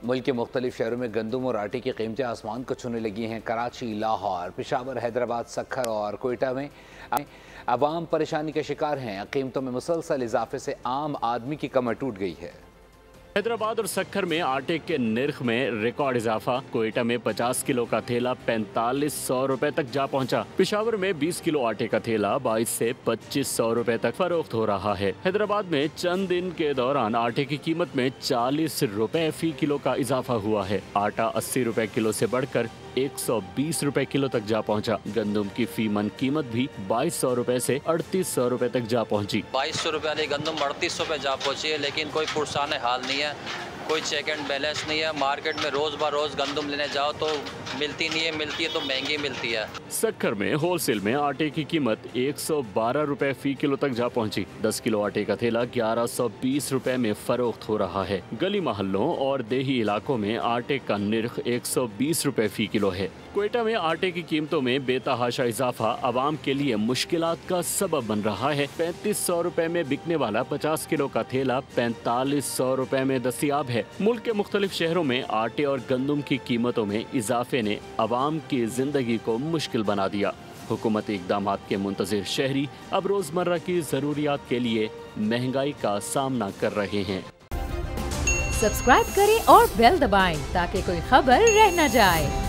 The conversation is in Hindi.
मुल्क के मुख्तलिफ शहरों में गंदम और आटे की कीमतें आसमान को छूने लगी हैं। कराची, लाहौर, पेशावर, हैदराबाद, सक्खर और कोयटा में अवाम परेशानी का शिकार हैं। कीमतों में मुसलसल इजाफे से आम आदमी की कमर टूट गई है। हैदराबाद और सक्खर में आटे के निर्ख में रिकॉर्ड इजाफा। कोयटा में 50 किलो का थैला 4500 रुपए तक जा पहुंचा। पेशावर में 20 किलो आटे का थैला 22 से 2500 रुपए तक फरोख्त हो रहा है। हैदराबाद में चंद दिन के दौरान आटे की कीमत में 40 रुपए फी किलो का इजाफा हुआ है। आटा 80 रुपए किलो से बढ़कर 120 रुपए किलो तक जा पहुंचा। गंदम की फी मन कीमत भी 2200 रुपए से 3800 रुपए तक जा पहुंची। 2200 रुपए वाली गंदम 3800 पे जा पहुंची है, लेकिन कोई पुरसाने हाल नहीं है, कोई चेक एंड बैलेंस नहीं है। मार्केट में रोज ब रोज गंदम लेने जाओ तो मिलती नहीं है, मिलती है तो महंगी मिलती है। सक्खर में होलसेल में आटे की कीमत 112 रुपए फी किलो तक जा पहुंची। 10 किलो आटे का थैला 1120 रुपए में फरोख्त हो रहा है। गली मोहल्लों और देही इलाकों में आटे का निर्ख 120 रुपए फी किलो है। कोयटा में आटे की कीमतों में बेतहाशा इजाफा आवाम के लिए मुश्किलात का सबब बन रहा है। 3500 रुपए में बिकने वाला 50 किलो का थैला 4500 रुपए में दस्तयाब है। मुल्क के मुख्तलिफ शहरों में आटे और गंदम की कीमतों में इजाफे ने अवाम की जिंदगी को मुश्किल बना दिया। हुकूमती इक़दामात के मुंतज़िर शहरी अब रोजमर्रा की जरूरियात के लिए महंगाई का सामना कर रहे हैं। सब्सक्राइब करें और बेल दबाएं ताकि कोई खबर रह न जाए।